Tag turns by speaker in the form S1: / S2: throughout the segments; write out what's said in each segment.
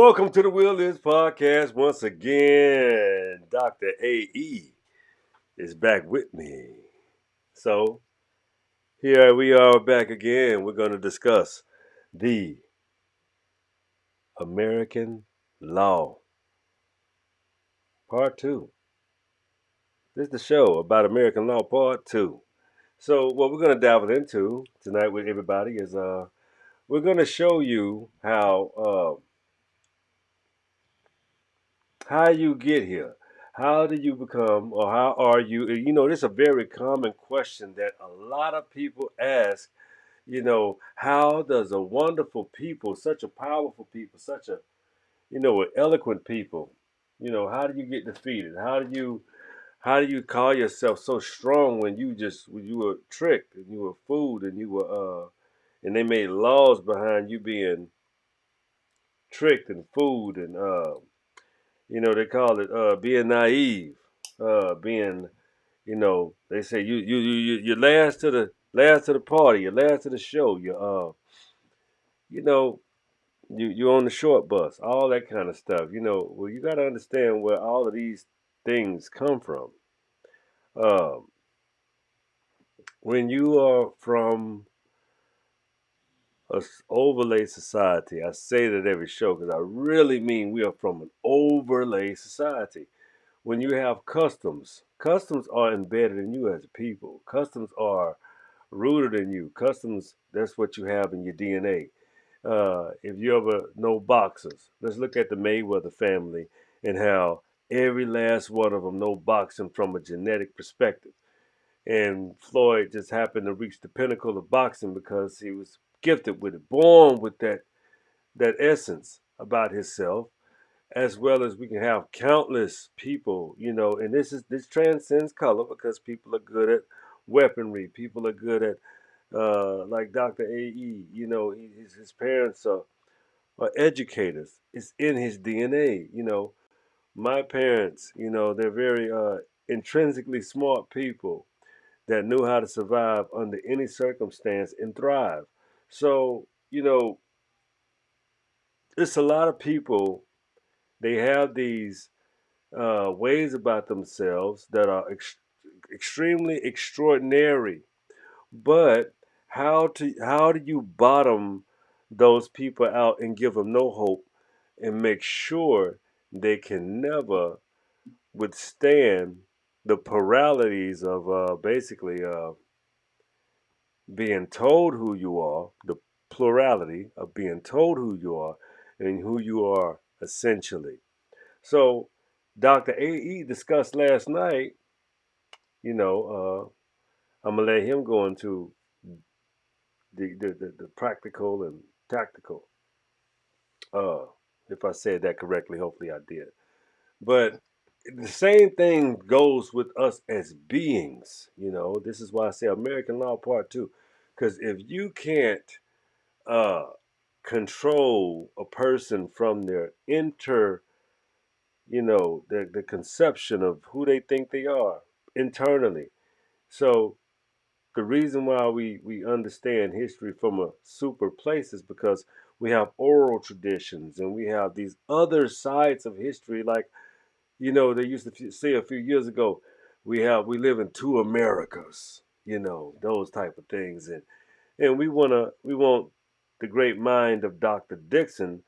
S1: Welcome to the Will Is Podcast once again. Dr. A.E. is back with me. So, here we are back again. We're going to discuss the American Law, Part 2. This is the show about American Law, Part 2. So, what we're going to dive into tonight with everybody is we're going to show you how you get here. How do you become, or how are you? This is a very common question that a lot of people ask. How does a wonderful people, such a powerful people, such a, an eloquent people, how do you get defeated? How do you call yourself so strong when you were tricked and you were fooled and and they made laws behind you being tricked and fooled and they call it being naive, being, they say you're last to the party, you're last to the show, you know, you're on the short bus, all that kind of stuff. Well, you got to understand where all of these things come from. Um, when you are from a overlay society, I say that every show because I really mean we are from an overlay society. When you have customs are embedded in you as a people. Customs are rooted in you. Customs, that's what you have in your DNA. If you ever know boxers, let's look at the Mayweather family and how every last one of them know boxing from a genetic perspective. And Floyd just happened to reach the pinnacle of boxing because he was gifted with it, born with that essence about himself, as well as we can have countless people, and this transcends color because people are good at weaponry. People are good at like Dr. A.E. His parents are educators. It's in his DNA. My parents, they're very intrinsically smart people that knew how to survive under any circumstance and thrive. So, it's a lot of people. They have these ways about themselves that are extremely extraordinary. But how do you bottom those people out and give them no hope and make sure they can never withstand the pluralities of basically being told who you are, the plurality of being told who you are and who you are essentially. So Dr. A.E. discussed last night, I'm gonna let him go into the practical and tactical. Uh, if I said that correctly, hopefully I did. But the same thing goes with us as beings. This is why I say American Law Part Two, because if you can't uh, control a person from their the conception of who they think they are internally. So the reason why we understand history from a super place is because we have oral traditions and we have these other sides of history. Like, they used to say a few years ago, we live in two Americas, those type of things. And we want the great mind of Dr. Dixon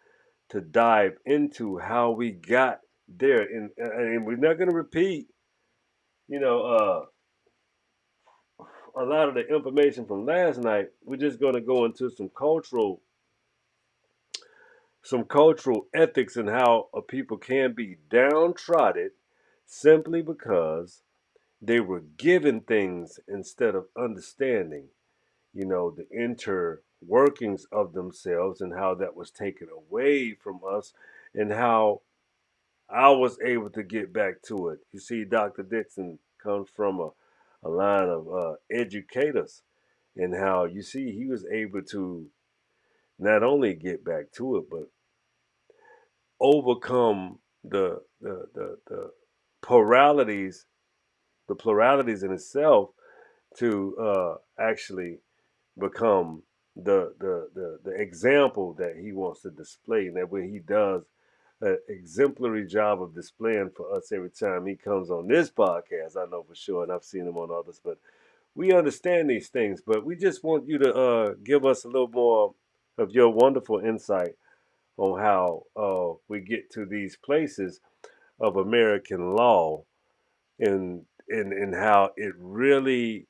S1: to dive into how we got there. And we're not going to repeat, you know, a lot of the information from last night. We're just going to go into some cultural ethics and how a people can be downtrodden simply because they were given things instead of understanding, the inner workings of themselves and how that was taken away from us and how I was able to get back to it. You see, Dr. Dixon comes from a line of educators, and how you see he was able to not only get back to it, but overcome the pluralities, the pluralities in itself to actually become the example that he wants to display, and that way he does an exemplary job of displaying for us every time he comes on this podcast. I know for sure, and I've seen him on others. But we understand these things, but we just want you to give us a little more of your wonderful insight on how we get to these places of American law and how it really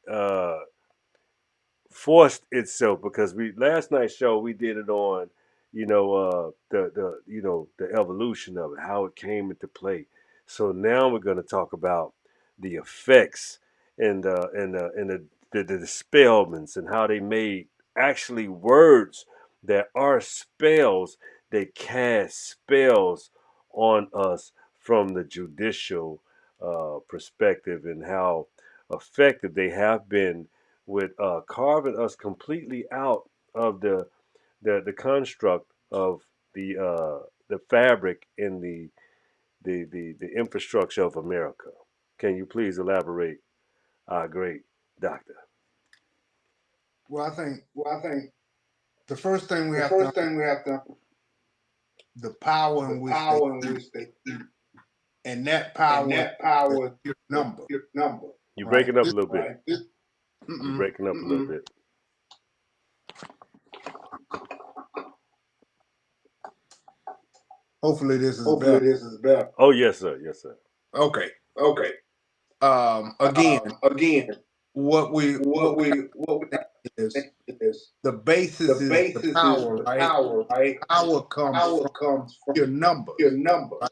S1: forced itself, because we last night's show we did it on the evolution of it, how it came into play. So now we're going to talk about the effects and the dispelments and how they made actually words that are spells. They cast spells on us from the judicial perspective, and how effective they have been with carving us completely out of the construct of the fabric in the infrastructure of America. Can you please elaborate, our great doctor?
S2: Well, I think
S3: Well, I think
S2: the first thing we
S3: the
S2: have to
S3: first thing we have to
S2: the power
S3: the
S2: in which they
S3: power in
S2: eat,
S3: which they eat,
S2: and that
S3: and
S2: power is
S3: that
S2: the
S3: power
S2: sheer
S3: is
S2: number,
S3: your number,
S1: You're
S2: right?
S1: breaking up a little bit.
S3: right? This,
S1: You're
S2: Mm-mm.
S1: breaking up a little bit.
S2: Hopefully, this is
S3: hopefully
S2: better.
S3: this is better.
S1: Oh yes, sir. Yes, sir.
S2: Okay.
S3: Okay.
S2: Again,
S3: Again,
S2: what we
S3: what we
S2: have to
S3: have
S2: is
S3: is
S2: the basis
S3: the
S2: is the
S3: basis is
S2: power,
S3: the
S2: right?
S3: power, right?
S2: Power comes
S3: Power
S2: from
S3: comes
S2: your
S3: from your
S2: numbers, right?
S3: numbers.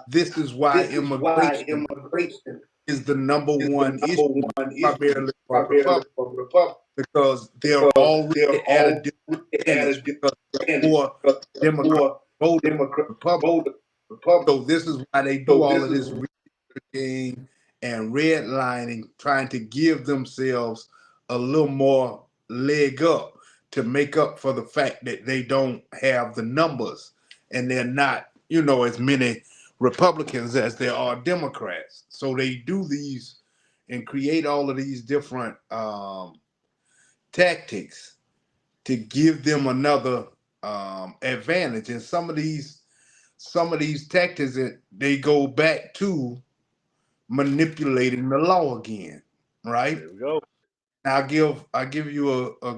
S2: This is why
S3: This is why
S2: immigration
S3: immigration
S2: is the number
S3: is the
S2: one issue,
S3: number one issue,
S2: primarily for
S3: primarily
S2: Republicans,
S3: for Republicans,
S2: because they're
S3: because
S2: already
S3: they're
S2: at a
S3: all at a
S2: disadvantage because
S3: disadvantage
S2: more
S3: because
S2: Democrats
S3: more
S2: voted
S3: Democrat
S2: Republican.
S3: voted Republican.
S2: So this is why they do
S3: So
S2: all
S3: this
S2: of
S3: is
S2: this redistricting and redlining, trying to give themselves a little more leg up to make up for the fact that they don't have the numbers and they're not, as many Republicans as there are Democrats. So they do these and create all of these different tactics to give them another advantage. And some of these tactics that they go back to manipulating the law again, right?
S1: There we go.
S2: I'll give you a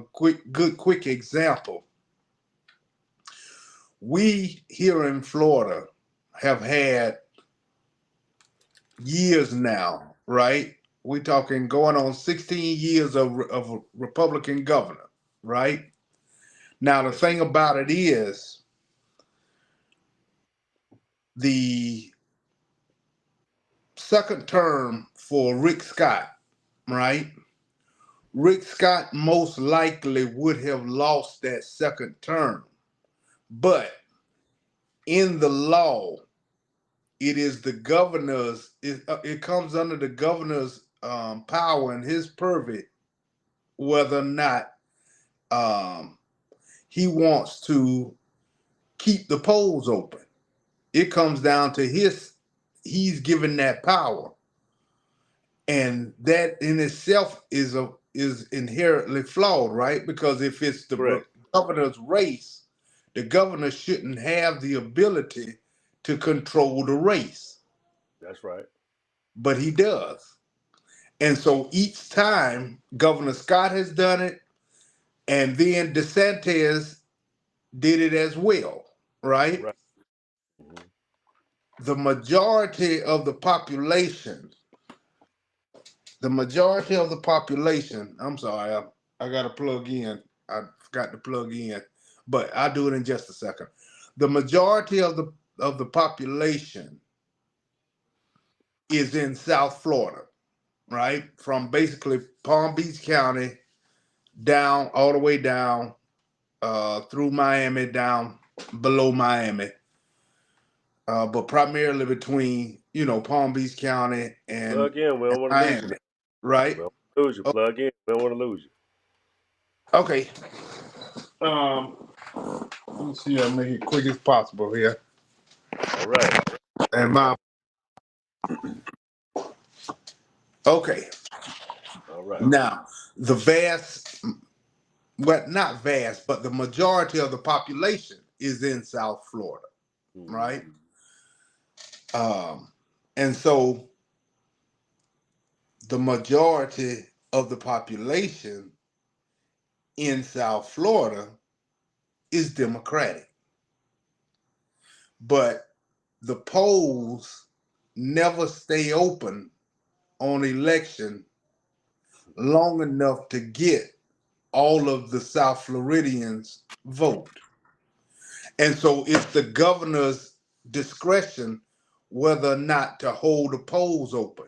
S2: quick example. We here in Florida have had years now, right? We talking going on 16 years of a Republican governor, right? Now the
S1: Yes, sir.
S2: thing about it is the second term for Rick Scott, right? Rick Scott most likely would have lost that second term. But in the law, it is the governor's, it comes under the governor's power and his purview whether or not um, he wants to keep the polls open. It comes down to he's given that power. And that in itself is inherently flawed, right? Because if it's the
S1: Correct.
S2: governor's race, the governor shouldn't have the ability to control the race,
S1: That's right.
S2: but he does. And so each time Governor Scott has done it, and then DeSantis did it as well, right?
S1: Right. Hmm.
S2: The majority of the population, I'm sorry, I got to plug in. I forgot to plug in, but I'll do it in just a second. The majority of the population is in South Florida, right? From basically Palm Beach County down all the way down through Miami, down below Miami, but primarily between Palm Beach County and,
S1: Plug in. We
S2: and
S1: don't want to lose you
S2: Miami,
S1: now.
S2: right?
S1: We don't want to lose you.
S2: O-
S1: Plug in. We don't want to lose you.
S2: Okay. Um, let me see. I'll make it quick as possible here.
S1: All right.
S2: And my okay.
S1: All right.
S2: Now the well, not vast, but the majority of the population is in South Florida, right?
S1: Hmm.
S2: Um, and so the majority of the population in South Florida is Democratic. But the polls never stay open on election long enough to get all of the South Floridians vote. And so it's the governor's discretion whether or not to hold the polls open.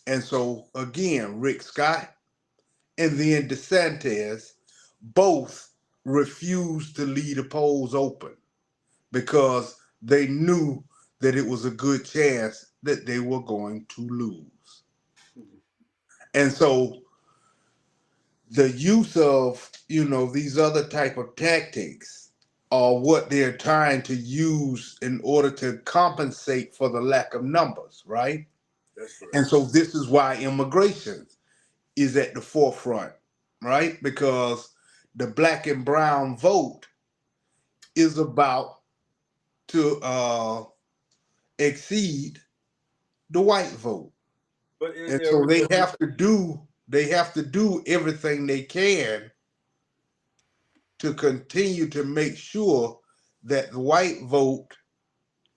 S2: And so again, Rick Scott and then DeSantis both refused to leave the polls open because they knew that it was a good chance that they were going to lose. And so the use of, these other type of tactics are what they're trying to use in order to compensate for the lack of numbers, right?
S1: That's right.
S2: And so this is why immigration is at the forefront, right? Because the black and brown vote is about to exceed the white vote.
S1: But is
S2: And
S1: there
S2: so
S1: a real?
S2: they have to do everything they can to continue to make sure that the white vote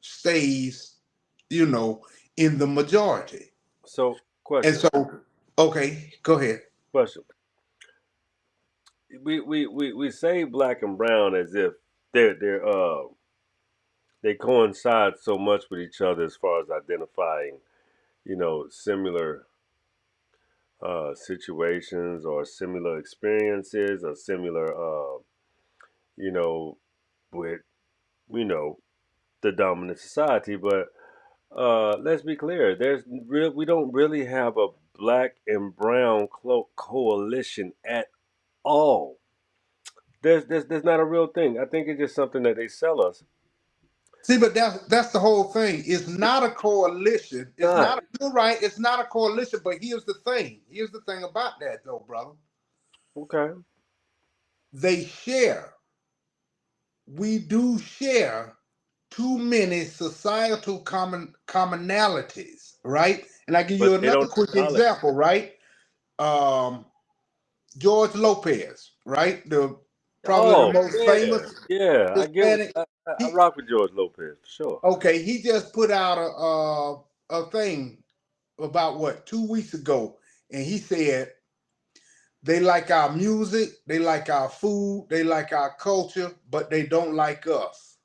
S2: stays, you know, in the majority.
S1: So,
S2: And
S1: question,
S2: so, okay, go ahead.
S1: question. We say black and brown as if they're they coincide so much with each other as far as identifying, similar situations or similar experiences or similar, you know, with you know the dominant society. But let's be clear, we don't really have a black and brown coalition at all. There's not a real thing. I think it's just something that they sell us.
S2: See, but that's the whole thing. It's
S1: It's
S2: not a coalition. It's
S1: not.
S2: not. You're right. It's not a coalition. But here's the thing. Here's the thing about that, though, brother.
S1: Okay.
S2: They share. We do share too many societal commonalities, right? And I give you
S1: But they
S2: another
S1: don't
S2: quick
S1: acknowledge.
S2: example, right? Um, George Lopez, right? The Probably the
S1: Oh
S2: most
S1: yeah,
S2: famous
S1: yeah. I get what
S2: Hispanic.
S1: I
S2: He
S1: rock with George Lopez for sure.
S2: Okay. He just put out a thing about what 2 weeks ago, and he said they like our music, they like our food, they like our culture, but they don't like us.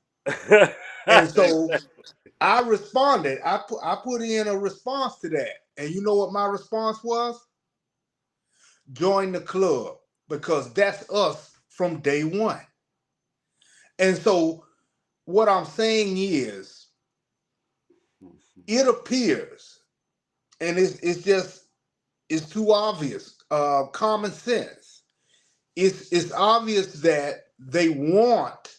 S2: And so
S1: Exactly.
S2: I responded. I put in a response to that, and you know what my response was? Join the club because that's us from day one. And so what I'm saying is, it appears, and it's too obvious. Common sense. It's obvious that they want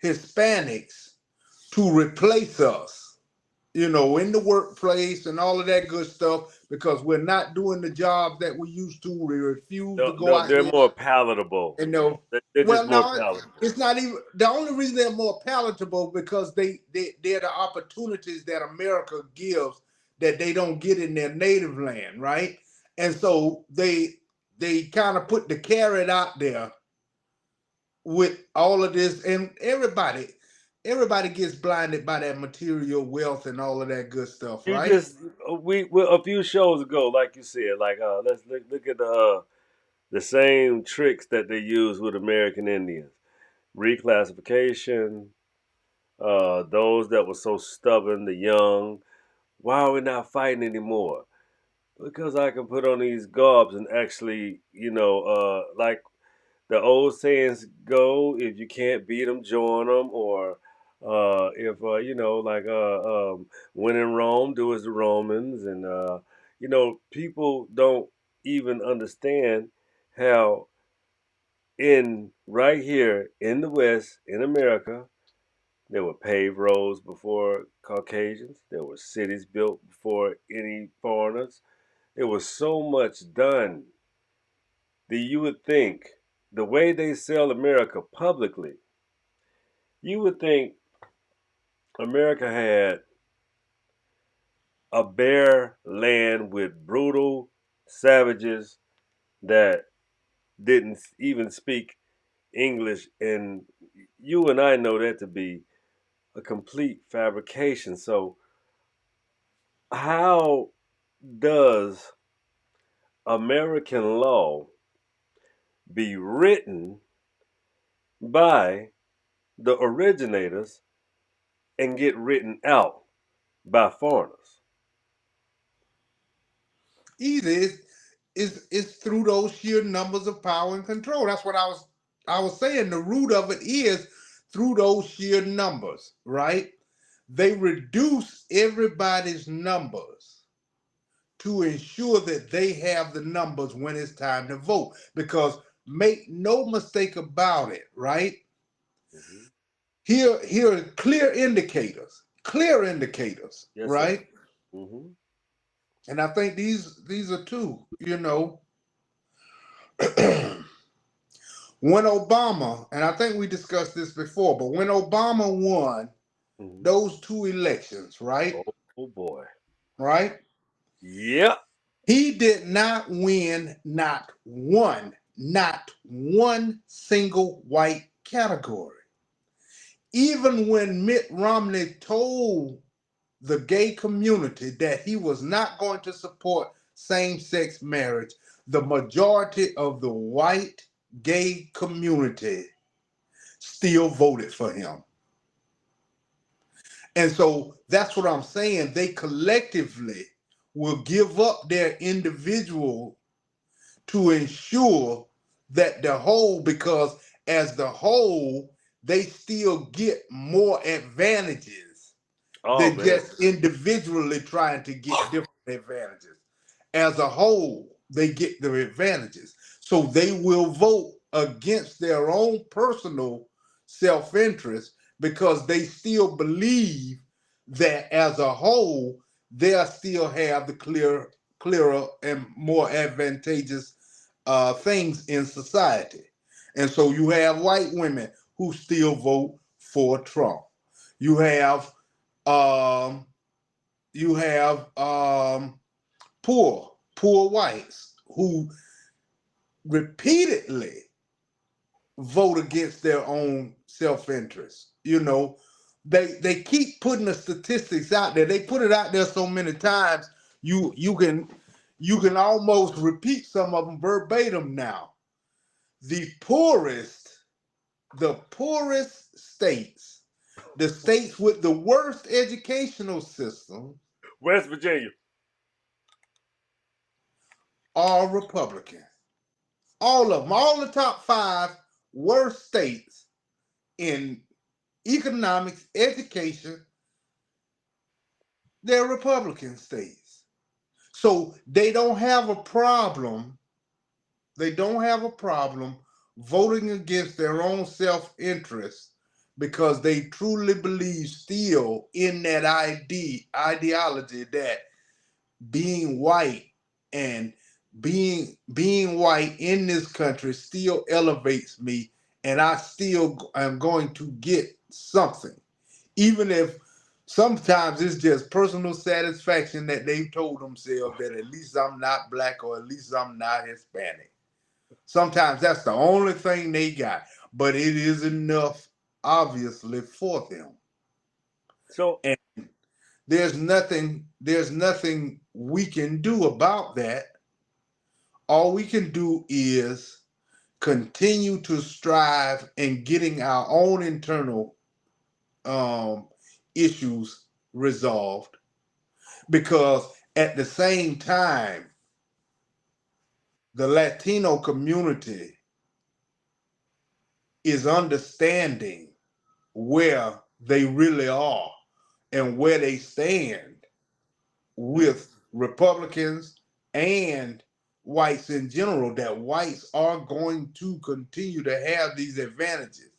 S2: Hispanics to replace us, in the workplace and all of that good stuff because we're not doing the jobs that we used to. We refuse to
S1: No,
S2: go
S1: no,
S2: out
S1: they're
S2: here
S1: more palatable.
S2: and
S1: They're just
S2: well,
S1: more
S2: no,
S1: palatable.
S2: it's not even the only reason they're more palatable because they're the opportunities that America gives that they don't get in their native land, right? And so they kind of put the carrot out there with all of this, and everybody gets blinded by that material wealth and all of that good stuff,
S1: You
S2: right?
S1: just we a few shows ago, like you said, like let's look at the same tricks that they use with American Indians, reclassification. Those that were so stubborn, the young. Why are we not fighting anymore? Because I can put on these garbs and actually, like the old sayings go, if you can't beat them, join them, or if like when in Rome, do as the Romans, and people don't even understand how in right here in the West, in America, there were paved roads before Caucasians. There were cities built before any foreigners. There was so much done that you would think the way they sell America publicly, you would think America had a bare land with brutal savages that didn't even speak English, and you and I know that to be a complete fabrication. So, how does American law be written by the originators and get written out by foreigners?
S2: Either it's through those sheer numbers of power and control. That's what I was saying. The root of it is through those sheer numbers, right? They reduce everybody's numbers to ensure that they have the numbers when it's time to vote. Because make no mistake about it, right?
S1: Hmm.
S2: Here are clear indicators,
S1: Yes, sir.
S2: right?
S1: Hmm.
S2: And I think these are two, when Obama, and I think we discussed this before, but when Obama won
S1: Hmm.
S2: those two elections, right?
S1: Oh, oh boy.
S2: Right?
S1: Yep.
S2: He did not win not one single white category. Even when Mitt Romney told the gay community that he was not going to support same sex marriage, the majority of the white gay community still voted for him. And so that's what I'm saying. They collectively will give up their individual to ensure that the whole, because as the whole, they still get more advantages
S1: Oh
S2: than
S1: man.
S2: just individually trying to get different advantages. As a whole, they get the advantages. So they will vote against their own personal self interest because they still believe that as a whole, they'll still have the clearer and more advantageous things in society. And so you have white women who still vote for Trump. You have um, you have poor whites who repeatedly vote against their own self-interest. They keep putting the statistics out there. They put it out there so many times you can almost repeat some of them verbatim now. The poorest states, the states with the worst educational system,
S1: West Virginia.
S2: are Republican. All of them, all the top five worst states in economics, education, they're Republican states. So they don't have a problem. They don't have a problem voting against their own self interest because they truly believe still in that ideology that being white and being white in this country still elevates me, and I still am going to get something, even if sometimes it's just personal satisfaction that they've told themselves that at least I'm not black or at least I'm not Hispanic. Sometimes that's the only thing they got, but it is enough, obviously, for them.
S1: So
S2: And there's nothing we can do about that. All we can do is continue to strive in getting our own internal um, issues resolved, because at the same time, the Latino community is understanding where they really are and where they stand with Republicans and whites in general, that whites are going to continue to have these advantages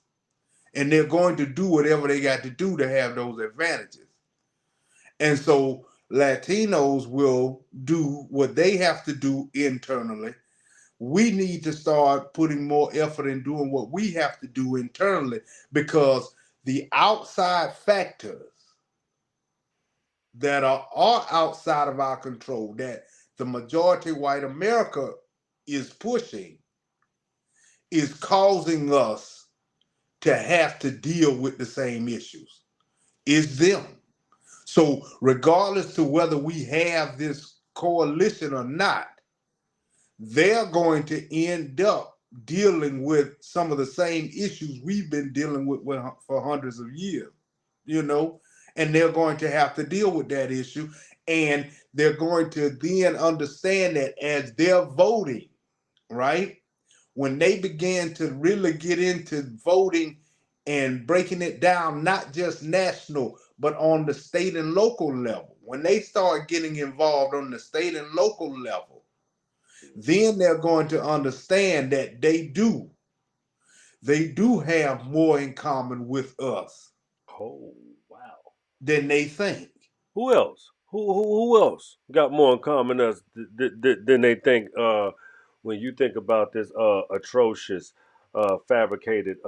S2: and they're going to do whatever they got to do to have those advantages. And so Latinos will do what they have to do internally. We need to start putting more effort in doing what we have to do internally, because the outside factors that are outside of our control, that the majority white America is pushing, is causing us to have to deal with the same issues. Is them. So regardless to whether we have this coalition or not, they're going to end up dealing with some of the same issues we've been dealing with for hundreds of years, you know, and they're going to have to deal with that issue. And they're going to then understand that as they're voting, right? When they began to really get into voting and breaking it down, not just national, but on the state and local level, when they start getting involved on the state and local level, then they're going to understand that they do have more in common with us
S1: Oh, wow.
S2: than they think.
S1: Who else? Who else got more in common us than they think? When you think about this atrocious, fabricated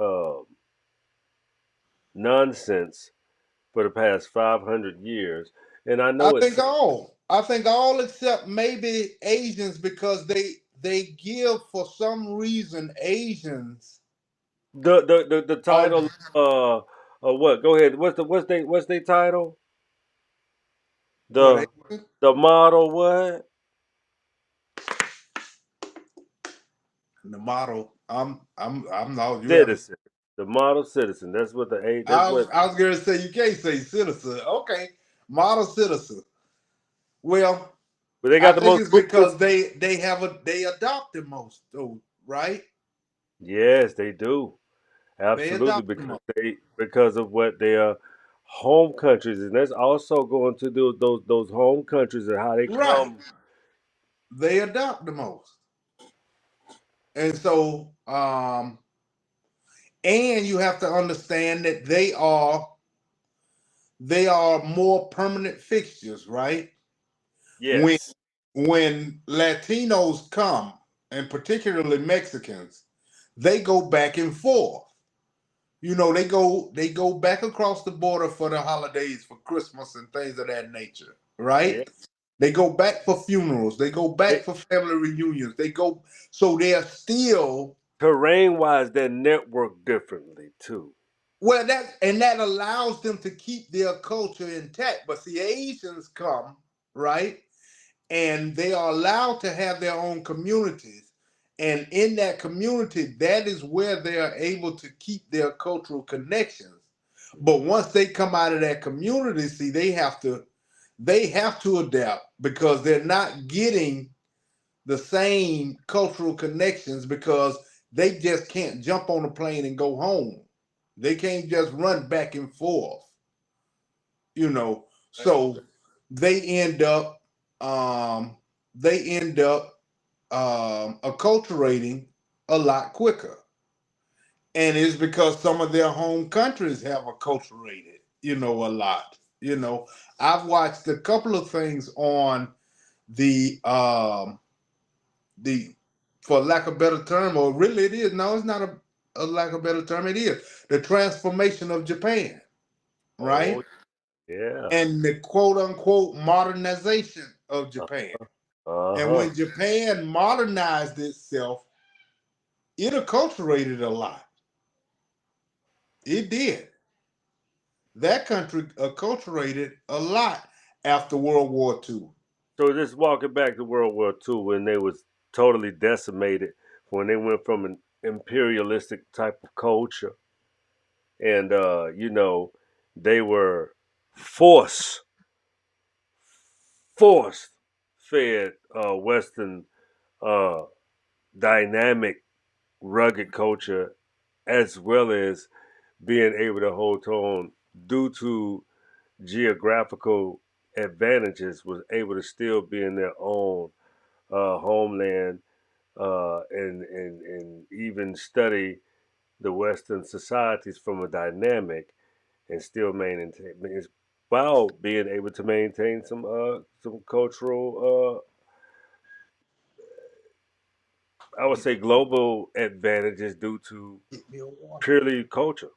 S1: nonsense for the past 500 years, and I
S2: I
S1: know
S2: think
S1: it's
S2: all. I think all except maybe Asians because they give for some reason Asians
S1: the
S2: are
S1: title. What? Go ahead. What's they title?
S2: what
S1: The
S2: Asians?
S1: the model what?
S2: The model. I'm not you haven't
S1: Citizen. The model citizen. That's what the A. That's what.
S2: I was gonna say you can't say citizen. Okay. Model citizen. Well,
S1: But they
S2: I
S1: got the
S2: think
S1: most
S2: it's
S1: lucrative.
S2: because they adopt the most though, right?
S1: Yes, they do.
S2: They
S1: Absolutely,
S2: adopt the
S1: because
S2: most.
S1: because of what their home countries, and that's also going to do those home countries and how they
S2: Right.
S1: come.
S2: They adopt the most. And so and you have to understand that they are more permanent fixtures, right? When
S1: Yes.
S2: when Latinos come, and particularly Mexicans, they go back and forth. They go back across the border for the holidays, for Christmas and things of that nature,
S1: Yeah.
S2: right? They go back for funerals. They go back
S1: They,
S2: for family reunions. They go so they're still
S1: terrain wise, they network differently too.
S2: well that allows them to keep their culture intact. But see, Asians come, right? And they are allowed to have their own communities. And in that community, that is where they are able to keep their cultural connections. But once they come out of that community, see, they have to adapt because they're not getting the same cultural connections because they just can't jump on a plane and go home. They can't just run back and forth, you know. So they end up um they end up acculturating a lot quicker. And it's because some of their home countries have acculturated, a lot. I've watched a couple of things on the for lack of a better term, or really it is, no, it's not a lack of a better term, it is the transformation of Japan, right?
S1: Oh yeah.
S2: And the quote unquote modernization of
S1: Uh
S2: Japan. And
S1: huh.
S2: when Japan modernized itself, it acculturated a lot. It did. That country acculturated a lot after World War II.
S1: So just walking back to World War II when they was totally decimated, when they went from an imperialistic type of culture, and they were forced forced fed Western uh, dynamic, rugged culture, as well as being able to hold on due to geographical advantages, was able to still be in their own homeland and even study the Western societies from a dynamic and still maintain while being able to maintain some cultural I would say global advantages due to
S2: Get me a water.
S1: purely culture.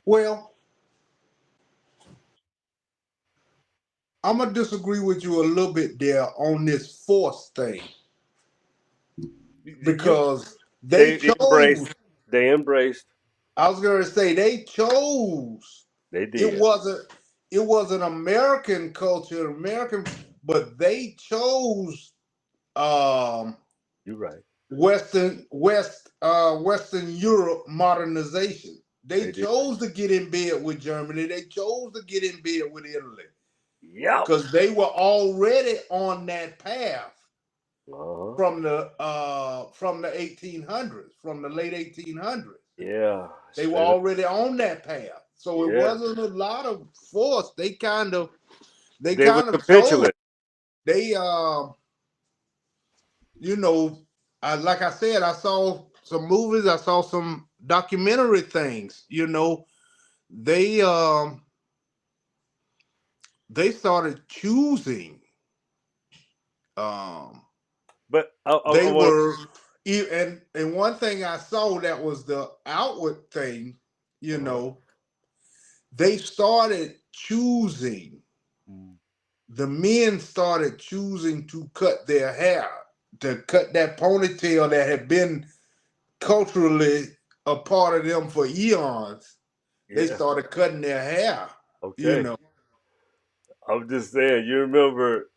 S2: Well, I'm gonna disagree with you a little bit there on this force thing
S1: You
S2: because they
S1: they
S2: chose.
S1: embraced. They embraced.
S2: I was gonna say they chose.
S1: They
S2: It
S1: did.
S2: wasn't. It was an American culture, American, but they chose um,
S1: You're right.
S2: Western Europe modernization. They
S1: They did.
S2: chose to get in bed with Germany. They chose to get in bed with Italy
S1: Yep.
S2: because they were already on that path
S1: Uh-huh.
S2: from the 1800s, from the late 1800s.
S1: Yeah.
S2: They were
S1: Straight up.
S2: already on that path, so it
S1: Yeah.
S2: wasn't a lot of force. They
S1: They were
S2: kind of chose.
S1: capitulate.
S2: They you know, like I said, I saw some movies, I saw some documentary things. They um they started choosing. Um,
S1: But I
S2: they
S1: want
S2: were, and one thing I saw that was the outward thing. You
S1: to.
S2: know, they started choosing. The men started choosing to cut their hair, to cut that ponytail that had been culturally a part of them for eons. They
S1: Yeah.
S2: started cutting their hair. You
S1: Okay.
S2: know,
S1: I'm just saying. You remember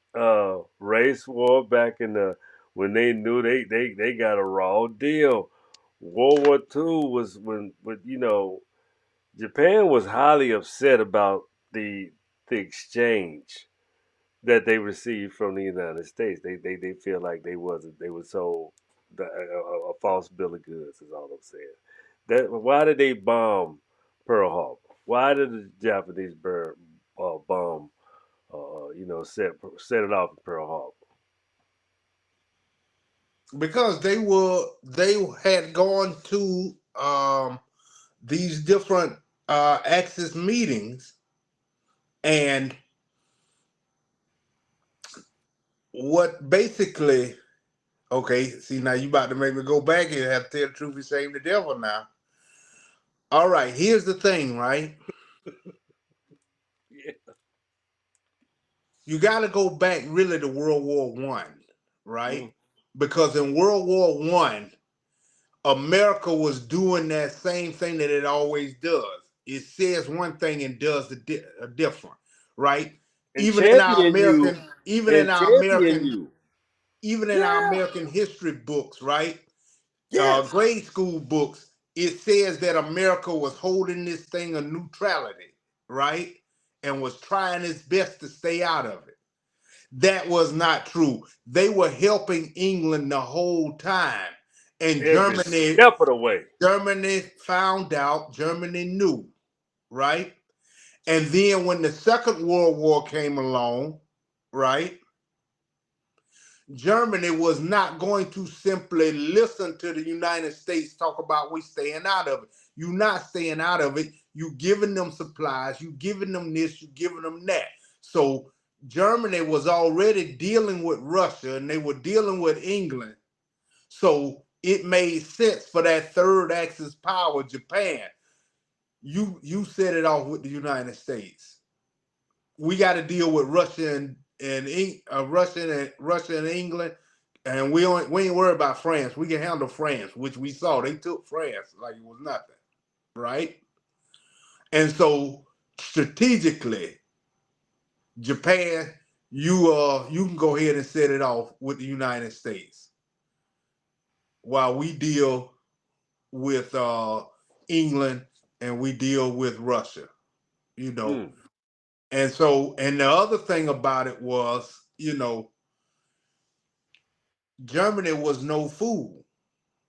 S1: race war back in the when they knew they got a raw deal. World War II was when Japan was highly upset about the exchange that they received from the United States. They feel like they were sold a false bill of goods. Is all I'm saying. That why did they bomb Pearl Harbor? Why did the Japanese bomb? Set it off in Pearl Harbor.
S2: because they had gone to these different Axis meetings, and what basically, okay, see, now you about to make me go back and have to tell the truth and shame the devil now. All right, here's the thing, right?
S1: Yeah.
S2: You got to go back really to World War I, right?
S1: Mm.
S2: Because in World War I, America was doing that same thing that it always does. It says one thing and does a different, right?
S1: And champion you.
S2: Even in
S1: And
S2: our
S1: champion
S2: American,
S1: you.
S2: even in our
S1: Yeah.
S2: American history books, right?
S1: Yes.
S2: Grade school books, it says that America was holding this thing of neutrality, right? And was trying its best to stay out of it. That was not true. They were helping England the whole time. And
S1: Every
S2: Germany
S1: step of the way.
S2: Germany found out, Germany knew, right? And then when the Second World War came along, right? Germany was not going to simply listen to the United States talk about we staying out of it. You're not staying out of it. You giving them supplies, you giving them this, you giving them that. So Germany was already dealing with Russia and they were dealing with England. So it made sense for that third axis power, Japan. You set it off with the United States. We got to deal with Russia and England, and we ain't worried about France. We can handle France, which we saw they took France like it was nothing, right? And so strategically, Japan, you can go ahead and set it off with the United States while we deal with England and we deal with Russia, you know.
S1: Mm.
S2: And the other thing about it was, Germany was no fool,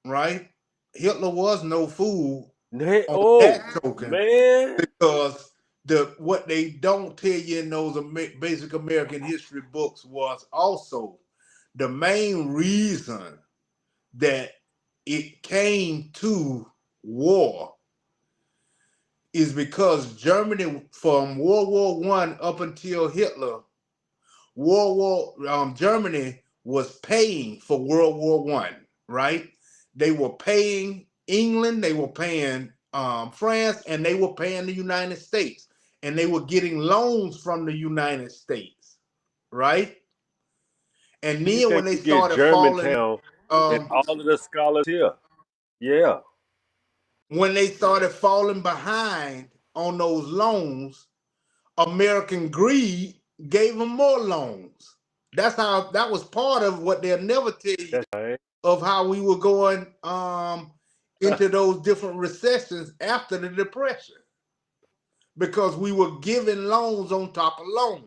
S2: right? Hitler was no fool
S1: Hey,
S2: on
S1: oh
S2: that token
S1: man.
S2: because what they don't tell you in those basic American history books was also the main reason that it came to war is because Germany, from World War I up until Hitler, Germany was paying for World War I, right? They were paying England, they were paying France, and they were paying the United States, and they were getting loans from the United States. right? And
S1: You
S2: then when
S1: think
S2: they
S1: you get
S2: started falling,
S1: Germantown and
S2: um,
S1: all of the scholars here? Yeah,
S2: when they started falling behind on those loans, American greed gave them more loans. That's how that was part of what they'll never tell you
S1: that's right.
S2: of how we were going into those different recessions after the depression because we were giving loans on top of loans.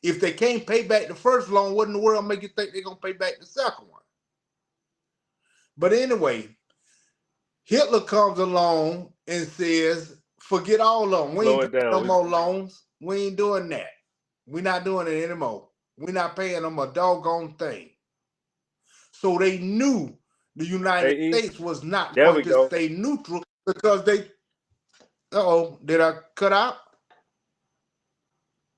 S2: If they can't pay back the first loan, what in the world make you think they're gonna pay back the second one? But anyway, Hitler comes along and says, forget all of them. We
S1: Slow
S2: ain't
S1: it
S2: paying no
S1: down.
S2: more loans. We ain't doing that. We're not doing it anymore. We're not paying them a doggone thing. So they knew the United
S1: Hey, E,
S2: States was not
S1: there
S2: going
S1: we
S2: to
S1: go.
S2: stay neutral because they, uh-oh, did I cut out?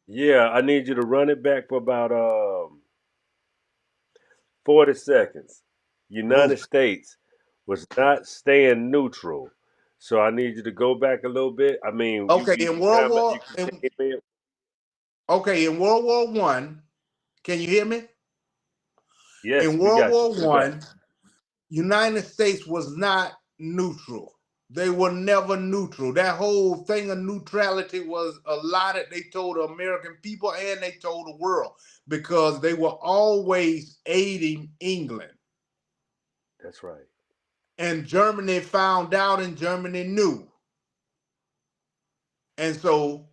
S1: Yeah, I need you to run it back for about 40 seconds. United
S2: Okay,
S1: States was not staying neutral. So I need you to go back a little bit. I mean,
S2: okay, in
S1: you came in.
S2: In World War One, can you hear me?
S1: Yes,
S2: In
S1: we
S2: World
S1: got you.
S2: War
S1: We back.
S2: One, United States was not neutral. They were never neutral. That whole thing of neutrality was a lie that they told the American people and they told the world because they were always aiding England.
S1: That's right.
S2: And Germany found out and Germany knew. And so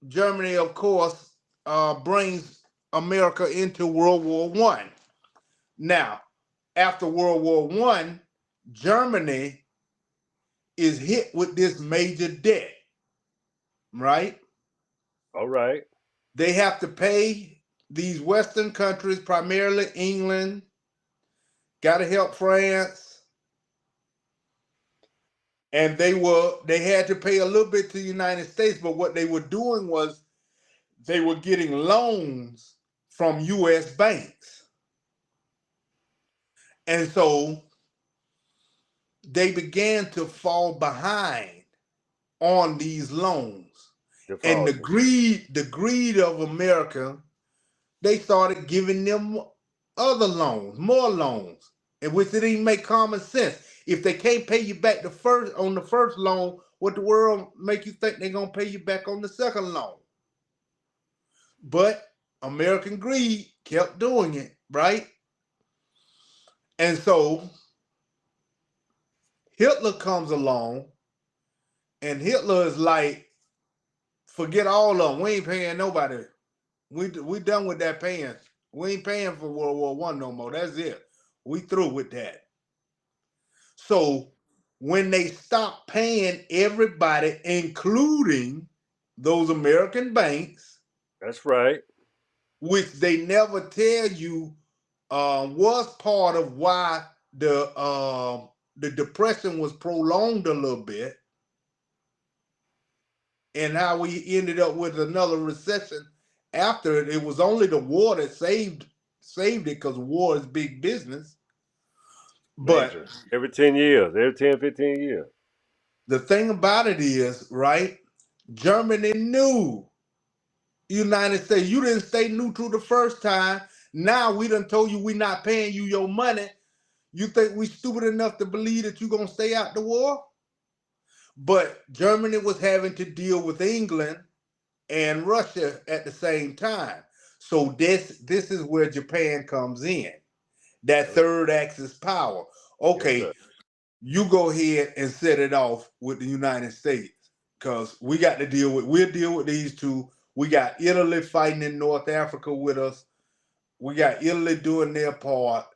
S2: Germany, of course, brings America into World War One. Now, after World War One, Germany is hit with this major debt, right?
S1: All right.
S2: They have to pay these Western countries, primarily England, got to help France, and they had to pay a little bit to the United States. But what they were doing was they were getting loans from U.S. banks, and so they began to fall behind on these loans. And
S1: Defaulting.
S2: the greed of America, they started giving them other loans, more loans, in which it didn't make common sense. If they can't pay you back the first loan, what the world make you think they're gonna pay you back on the second loan? But American greed kept doing it, right? And so Hitler comes along, and Hitler is like, forget all of them. We ain't paying nobody. We done with that paying. We ain't paying for World War One no more. That's it. We through with that. So when they stopped paying everybody, including those American banks,
S1: That's right.
S2: which they never tell you was part of why the depression was prolonged a little bit, and how we ended up with another recession after it. It was only the war that saved it because war is big business. But
S1: Major. Every 10 years. Every 10, 15 years.
S2: the thing about it is, right? Germany knew United States. You didn't stay neutral the first time. Now we done told you we not paying you your money. You think we stupid enough to believe that you gonna stay out the war? But Germany was having to deal with England and Russia at the same time. So this is where Japan comes in. That
S1: Okay.
S2: third axis power.
S1: Yes,
S2: Okay,
S1: sir.
S2: you go ahead and set it off with the United States because we'll deal with these two. We got Italy fighting in North Africa with us. We got Italy doing their part.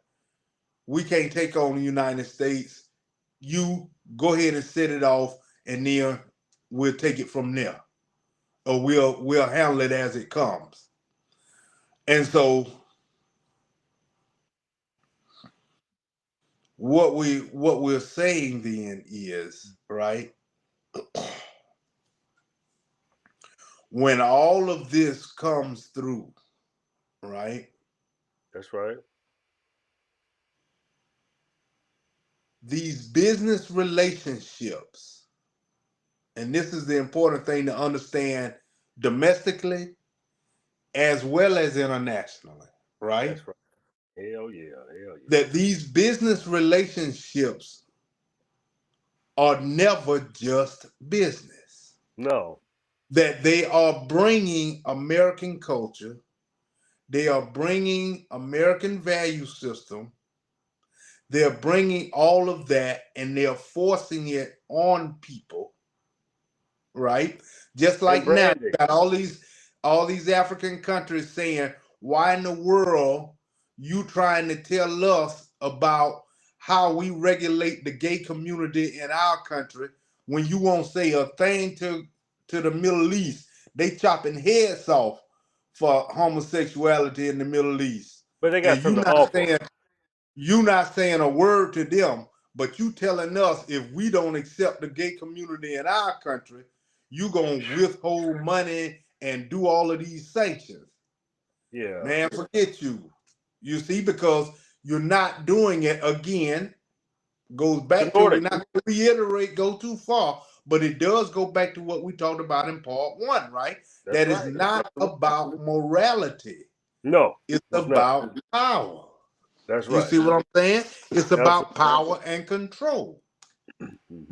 S2: We can't take on the United States. You go ahead and set it off, and then we'll take it from there, or we'll handle it as it comes. And so what we're saying then is, right, when all of this comes through, right,
S1: That's right.
S2: these business relationships, and this is the important thing to understand domestically as well as internationally, right?
S1: That's right. Hell yeah. Hell yeah.
S2: That these business relationships are never just business.
S1: No.
S2: That they are bringing American culture, they are bringing American value system, they're bringing all of that and they're forcing it on people, right? Just
S1: And
S2: like now,
S1: branding.
S2: you got all these African countries saying, "Why in the world you trying to tell us about how we regulate the gay community in our country when you won't say a thing to the Middle East? They chopping heads off for homosexuality in the Middle East,
S1: But they got
S2: and
S1: something to offer.
S2: you not saying a word to them, but you telling us if we don't accept the gay community in our country, you gonna withhold money and do all of these sanctions.
S1: Yeah.
S2: Man, forget you. You see, because you're not doing it again. Goes
S1: The
S2: back to, we're
S1: Nordic.
S2: not going to reiterate, go too far, but it does go back to what we talked about in part one, right?
S1: That's
S2: That is
S1: right.
S2: not about morality,
S1: No,
S2: it's
S1: it's not.
S2: about power.
S1: That's
S2: You
S1: right.
S2: see what I'm saying? It's
S1: Absolutely.
S2: about power and control.
S1: Hmm.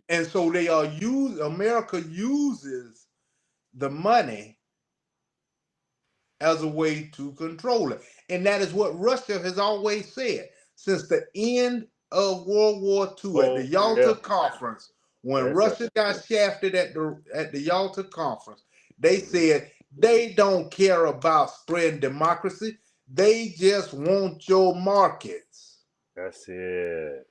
S2: And so America uses the money as a way to control it. And that is what Russia has always said. Since the end of World War II at the
S1: Oh,
S2: Yalta
S1: yeah.
S2: Conference, when
S1: That's right.
S2: Russia got shafted at the Yalta Conference, they
S1: Hmm.
S2: said they don't care about spreading democracy. They just want your markets.
S1: That's it.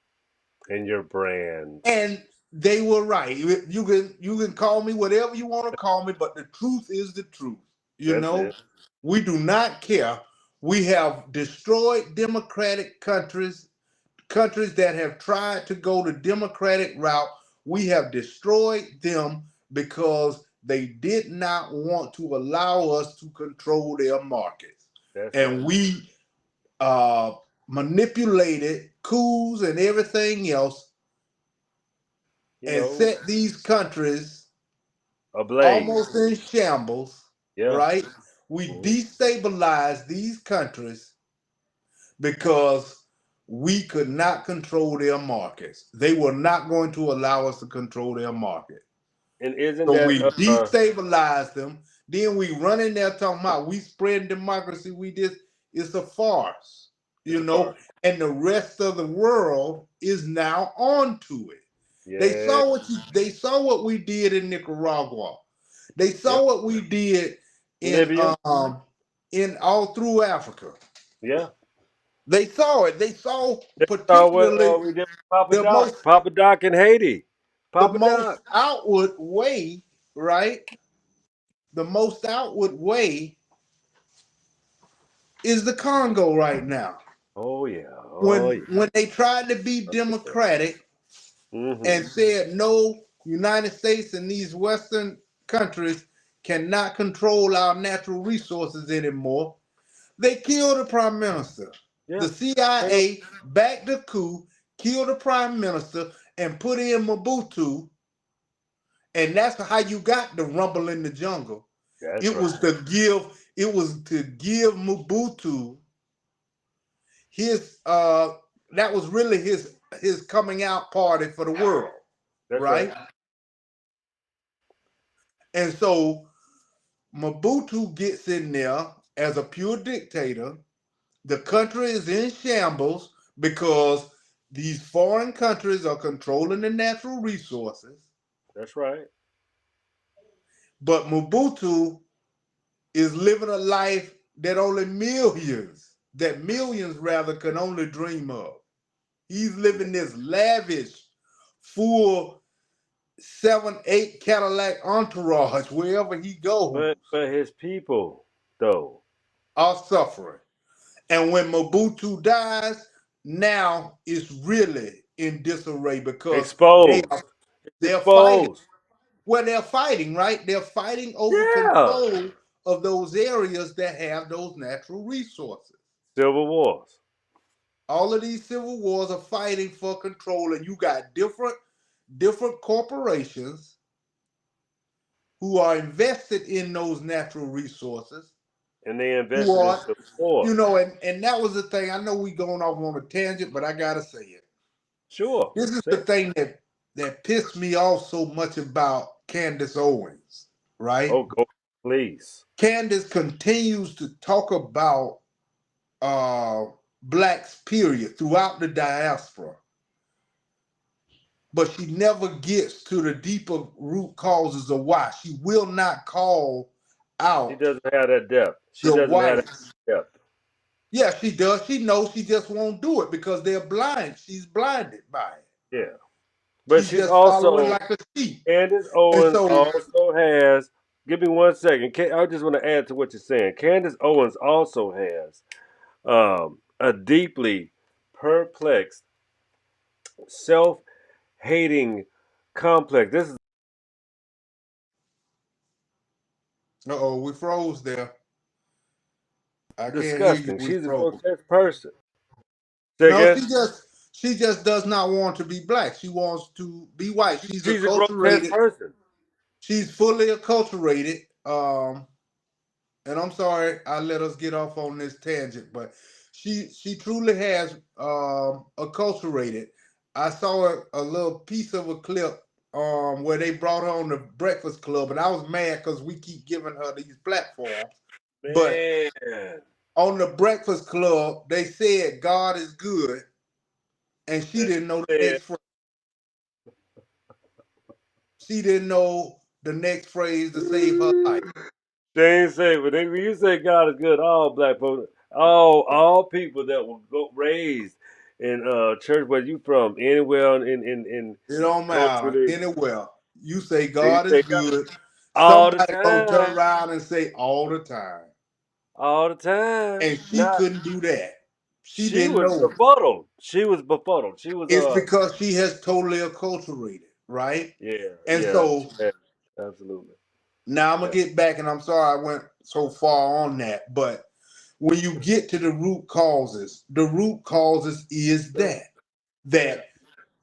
S1: And your brands.
S2: And they were right. You can call me whatever you want to call me, but the truth is the truth. You
S1: That's
S2: know,
S1: it.
S2: we do not care. We have destroyed democratic countries that have tried to go the democratic route. We have destroyed them because they did not want to allow us to control their markets.
S1: That's right.
S2: And we uh, manipulated coups and everything else
S1: You
S2: and
S1: know,
S2: set these countries
S1: ablaze.
S2: almost in shambles,
S1: Yeah.
S2: right? We
S1: Hmm.
S2: destabilized these countries because we could not control their markets. They were not going to allow us to control their market.
S1: And isn't
S2: So
S1: that
S2: we destabilized them. Then we run in there talking about we spread democracy. We just, it's a farce,
S1: it's
S2: you
S1: a
S2: know.
S1: farce?
S2: And the rest of the world is now onto it. They
S1: Yeah.
S2: saw what we did in Nicaragua. They
S1: Yep.
S2: saw what we did
S1: Libya.
S2: in all through Africa.
S1: Yeah.
S2: They saw it. They saw
S1: They saw what
S2: particularly
S1: we did with Papa
S2: the
S1: Doc.
S2: most
S1: Papa Doc in Haiti.
S2: the
S1: Papa
S2: most
S1: Doc.
S2: outward way, right? The most outward way is the Congo right now.
S1: Oh yeah. Oh
S2: When
S1: yeah.
S2: when they tried to be democratic
S1: Mm-hmm.
S2: and said no, United States and these Western countries cannot control our natural resources anymore, they killed the prime minister.
S1: Yeah.
S2: The
S1: Straight up.
S2: CIA backed the coup, killed the prime minister, and put in Mobutu, and that's how you got the rumble in the jungle.
S1: That's
S2: It was
S1: right.
S2: to give it was to give Mobutu his that was really his coming out party for the world,
S1: That's right.
S2: right? And so Mobutu gets in there as a pure dictator. The country is in shambles because these foreign countries are controlling the natural resources.
S1: That's right.
S2: But Mobutu is living a life that millions rather, can only dream of. He's living this lavish, full 7, 8 Cadillac entourage wherever he goes,
S1: But his people though.
S2: are suffering. And when Mobutu dies, now it's really in disarray because they are
S1: Exposed. It's
S2: they're fighting.
S1: exposed.
S2: Well, they're fighting, right? They're fighting over
S1: Yeah.
S2: control of those areas that have those natural resources.
S1: Civil wars.
S2: All of these civil wars are fighting for control, and you got different corporations who are invested in those natural resources,
S1: And they
S2: who
S1: invested
S2: are,
S1: into more.
S2: and that was the thing. I know we going off on a tangent, but I gotta say it.
S1: Sure.
S2: This is the
S1: Say,
S2: thing that pissed me off so much about Candace Owens, right?
S1: oh, go, please.
S2: Candace continues to talk about uh blacks, period, throughout the diaspora, but she never gets to the deeper root causes of why. She will not call
S1: She
S2: out
S1: doesn't have that depth. She
S2: the
S1: doesn't have that
S2: whites.
S1: depth.
S2: Yeah, she does. She knows, she just won't do it because they're blind. She's blinded by it.
S1: Yeah. But
S2: She's
S1: she's
S2: just following
S1: also,
S2: like a sheep.
S1: Candace
S2: And
S1: Owens
S2: so,
S1: also has, give me 1 second. I just want to add to what you're saying. Candace Owens also has a deeply perplexed, self hating complex. This is
S2: uh-oh, we froze there. I can't hear you.
S1: disgusting.
S2: We
S1: She's a
S2: froze.
S1: grotesque person. Say
S2: No,
S1: again?
S2: she just does not want to be black. She wants to be white. She's
S1: She's a grotesque
S2: acculturated.
S1: person.
S2: She's fully acculturated. And I'm sorry I let us get off on this tangent, but she truly has acculturated. I saw a little piece of a clip where they brought her on the Breakfast Club, and I was mad because we keep giving her these platforms. But
S1: Man.
S2: on the Breakfast Club, they said God is good, and she
S1: And
S2: didn't know the
S1: she
S2: next phrase. She didn't know the next phrase to save her life.
S1: said, they ain't say, but when you say God is good, all black folks, all people that were raised in church, where you from, anywhere in
S2: It don't matter
S1: culturally,
S2: anywhere. You say
S1: they
S2: God is
S1: say God
S2: good.
S1: all the
S2: Somebody gonna turn
S1: time,
S2: around and say all the time.
S1: all the time.
S2: And she
S1: Not
S2: couldn't do that. She
S1: she
S2: didn't
S1: was
S2: know.
S1: befuddled. She was befuddled. She was
S2: It's because she has totally acculturated, right?
S1: yeah,
S2: And
S1: yeah,
S2: so
S1: absolutely,
S2: now I'm gonna
S1: yeah,
S2: get back, and I'm sorry I went so far on that, but when you get to the root causes is
S1: yeah.
S2: that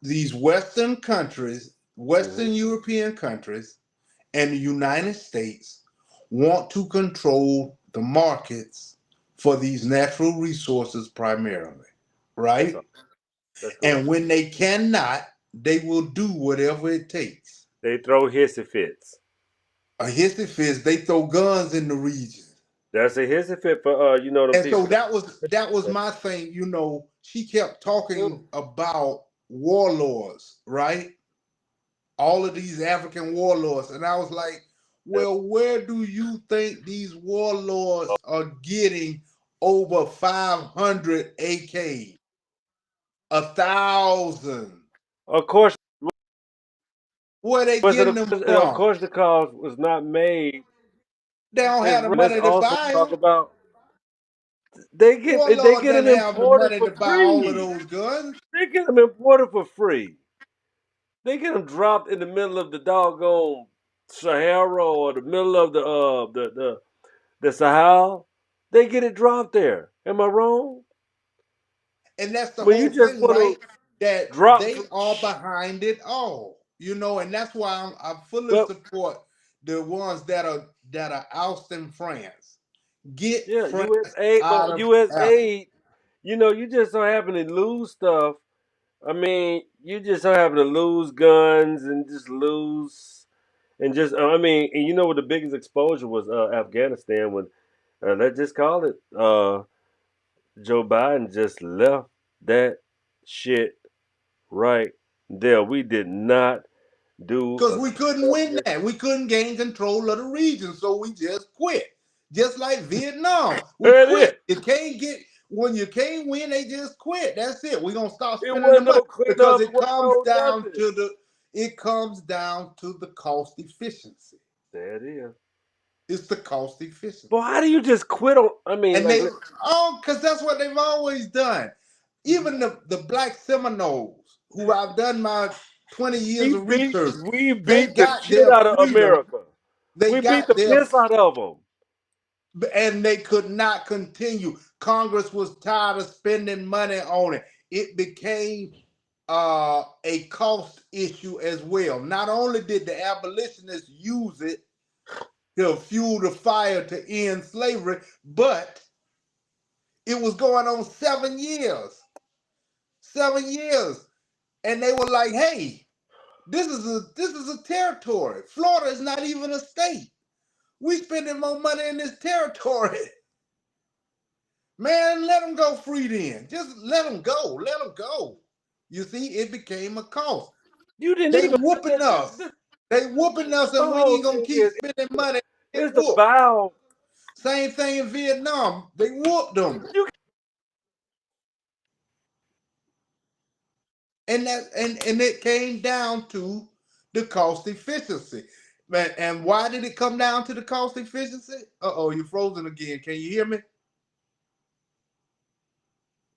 S2: these Western countries,
S1: Hmm.
S2: Western European countries, and the United States want to control the markets for these natural resources primarily,
S1: That's
S2: right?
S1: all. That's
S2: And
S1: correct.
S2: when they cannot, they will do whatever it takes.
S1: They throw hissy fits.
S2: A hissy fist, they throw guns in the region.
S1: That's a hissy fit for them
S2: And so
S1: people.
S2: that was
S1: That
S2: my thing, she kept
S1: too.
S2: talking about warlords, right? All of these African warlords. And I was like,
S1: That-
S2: well, where do you think these warlords are getting over 500 AK, 1,000?
S1: Of course,
S2: Where they
S1: was it?
S2: getting them
S1: Of
S2: from?
S1: course, the cause was not made.
S2: They don't
S1: It's
S2: have the
S1: right. Let's
S2: money to
S1: also
S2: buy
S1: talk
S2: them.
S1: about they
S2: Warlord
S1: get
S2: doesn't
S1: them
S2: have the
S1: imported
S2: money
S1: for
S2: to buy all of
S1: free.
S2: those guns.
S1: They get them imported for free. They get them dropped in the middle of the doggone Sahara or the middle of the Sahel. They get it dropped there. Am I wrong?
S2: And that's the
S1: When you
S2: whole
S1: just
S2: thing,
S1: want
S2: right?
S1: to
S2: That
S1: drop,
S2: they are behind it all, and that's why I fully
S1: but
S2: support the ones that are ousting France. Get
S1: yeah,
S2: France
S1: U.S. aid,
S2: out
S1: but
S2: of
S1: U.S.
S2: Africa.
S1: aid, you just so happen to lose stuff. I mean, you just so happen to lose guns and just lose and just. I mean, and you know what the biggest exposure was? Afghanistan when let's just call it. Joe Biden just left that shit right there. We did not do
S2: Because
S1: a
S2: we couldn't win that. We couldn't gain control of the region, so we just quit. Just like Vietnam, we
S1: there it
S2: quit.
S1: is.
S2: You can't get when you can't win, they just quit. That's it. We're gonna start
S1: It
S2: spending the
S1: wasn't
S2: money
S1: no
S2: because
S1: cleanup. It
S2: it
S1: wasn't
S2: comes
S1: no
S2: down
S1: nothing.
S2: to the cost efficiency.
S1: There it is.
S2: It's the cost
S1: But
S2: efficiency.
S1: how do you just quit on? I mean,
S2: And
S1: like,
S2: because that's what they've always done. Even the black Seminoles, who I've done my 20 years of research,
S1: we
S2: they
S1: beat the
S2: got
S1: shit
S2: their
S1: out of
S2: freedom.
S1: America.
S2: They
S1: We beat
S2: got
S1: the
S2: their
S1: piss out of them.
S2: and they could not continue. Congress was tired of spending money on it. It became a cost issue as well. Not only did the abolitionists use it, to fuel the fire to end slavery, but it was going on 7 years. 7 years. And they were like, hey, this is a territory. Florida is not even a state. We spending more money in this territory. Man, let them go free then. Just let them go. Let them go. You see, it became a cost.
S1: You didn't
S2: They
S1: even
S2: whooping us. They whooping us,
S1: the
S2: and we
S1: whole
S2: ain't gonna
S1: thing
S2: keep
S1: is
S2: spending money. Get
S1: it's the
S2: whooped.
S1: vow.
S2: Same thing in Vietnam. They whooped them,
S1: You
S2: and it came down to the cost efficiency. Man, and why did it come down to the cost efficiency? Uh-oh, you're frozen again. Can you hear me?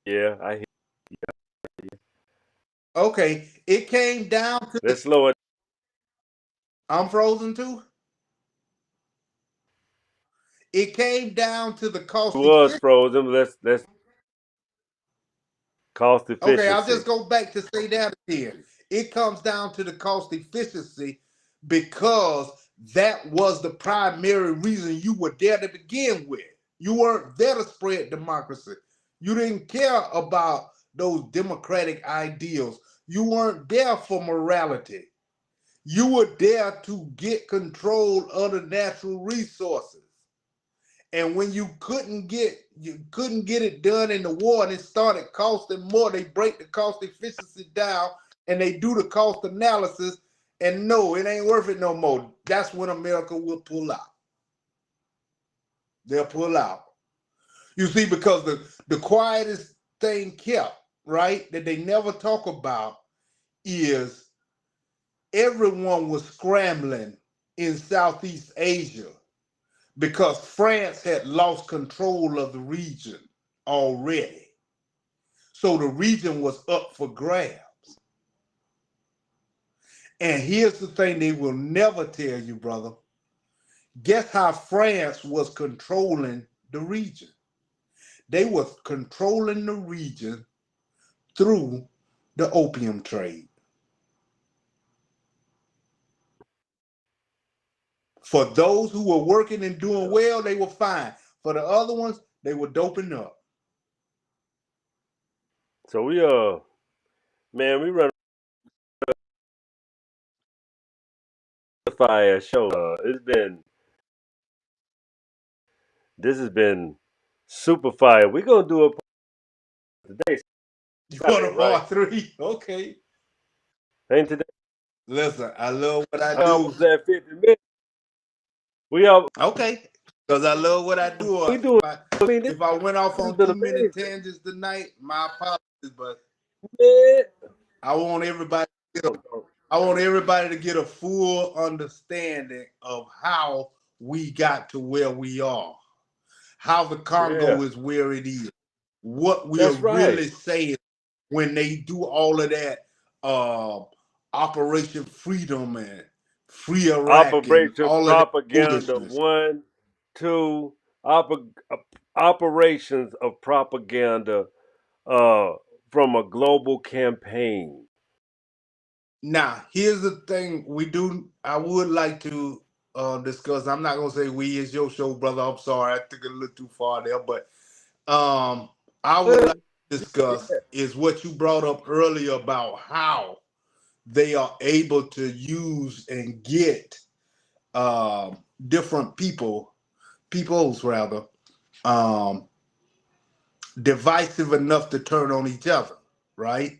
S1: yeah, I hear.
S2: Okay, it came down to the.
S1: Let's slow it.
S2: I'm frozen too. It came down to the
S1: It
S2: cost
S1: was
S2: efficiency.
S1: frozen. Let's cost
S2: Okay, I'll just
S1: efficiency.
S2: go back to say that again. It comes down to the cost efficiency because that was the primary reason you were there to begin with. You weren't there to spread democracy. You didn't care about those democratic ideals. You weren't there for morality. You were there to get control of the natural resources. And when you couldn't get it done in the war and it started costing more, they break the cost efficiency down and they do the cost analysis, and no, it ain't worth it no more. That's when America will pull out. They'll pull out. You see, because the quietest thing kept, right, that they never talk about is everyone was scrambling in Southeast Asia because France had lost control of the region already. So the region was up for grabs. And here's the thing they will never tell you, brother. Guess how France was controlling the region? They was controlling the region through the opium trade. For those who were working and doing
S1: Yeah.
S2: well, they were fine. For the other ones, they were doping up.
S1: So man, we run a fire show. This has been super fire. We're gonna do a today
S2: You want
S1: Saturday,
S2: a
S1: right?
S2: part three? Okay.
S1: Ain't today?
S2: Listen, I love what I
S1: I
S2: do.
S1: almost at 50 minutes. We all
S2: Okay. Because I love what I do.
S1: we do it. I mean,
S2: If I went off
S1: this has
S2: on
S1: been
S2: too many
S1: amazing,
S2: tangents tonight, my apologies, but
S1: man.
S2: I want everybody to get a, I want everybody to get a full understanding of how we got to where we are, how the
S1: Yeah,
S2: Congo is where it is, what we're
S1: that's right.
S2: really saying when they do all of that uh, Operation Freedom and Free Iraq and
S1: Operation
S2: all of that
S1: propaganda
S2: foolishness.
S1: one, two, operations of propaganda uh from a global campaign.
S2: Now, here's the thing we do. I would like to discuss. I'm not gonna say we is your show, brother. I'm sorry, I took it a little too far there, but I would
S1: Well,
S2: like to discuss is what you brought up earlier about how they are able to use and get different peoples rather, um, divisive enough to turn on each other, right?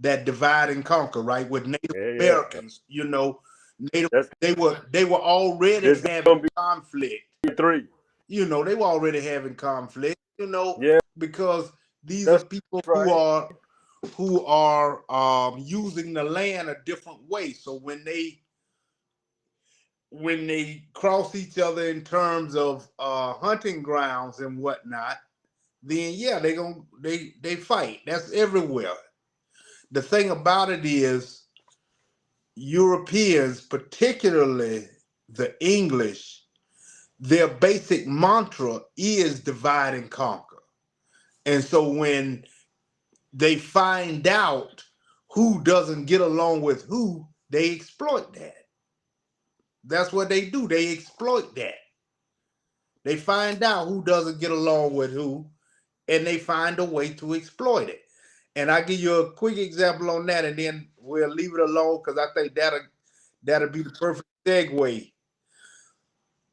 S2: That divide and conquer, right? With Native
S1: yeah.
S2: Americans, Native
S1: That's
S2: they were already
S1: this
S2: having
S1: gonna be
S2: conflict.
S1: three.
S2: They were already having conflict,
S1: Yeah,
S2: because these are
S1: that's
S2: people who
S1: right.
S2: are using the land a different way. So when they cross each other in terms of hunting grounds and whatnot, then yeah, they fight. That's everywhere. The thing about it is Europeans, particularly the English, their basic mantra is divide and conquer. And so when they find out who doesn't get along with who, they exploit that. That's what they do. They exploit that. They find out who doesn't get along with who, and they find a way to exploit it. And I'll give you a quick example on that, and then we'll leave it alone because I think that'll be the perfect segue.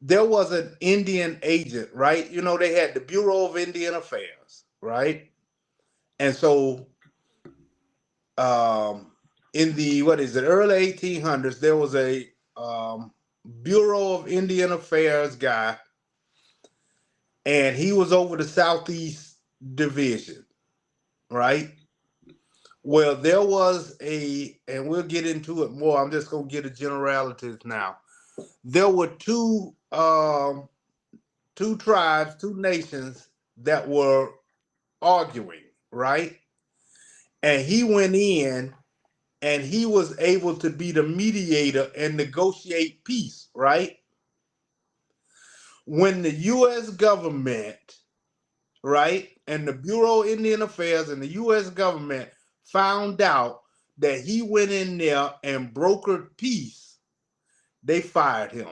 S2: There was an Indian agent, right? You know, they had the Bureau of Indian Affairs, right? And so um, in the what is it, early 1800s, there was a um, Bureau of Indian Affairs guy, and he was over the Southeast Division, right? Well, there was and we'll get into it more. I'm just gonna get the generalities now. There were two tribes, two nations that were arguing, right? And he went in and he was able to be the mediator and negotiate peace, right? When the US government, right, and the Bureau of Indian Affairs and the US government found out that he went in there and brokered peace, they fired him.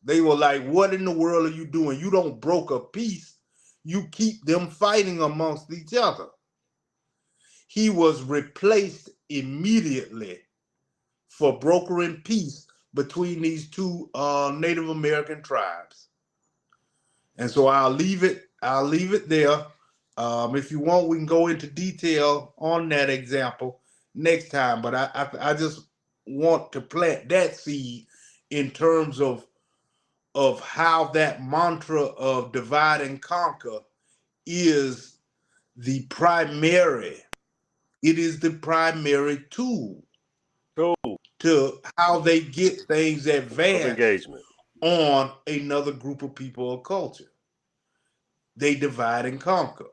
S2: They were like, "What in the world are you doing? You don't broker peace. You keep them fighting amongst each other." He was replaced immediately for brokering peace between these two Native American tribes. And so I'll leave it. I'll leave it there. If you want, we can go into detail on that example next time. But I just want to plant that seed in terms of how that mantra of divide and conquer is the primary. It is the primary tool
S1: Tool
S2: to how they get things
S1: of
S2: advanced
S1: engagement.
S2: on another group of people or culture. They divide and conquer.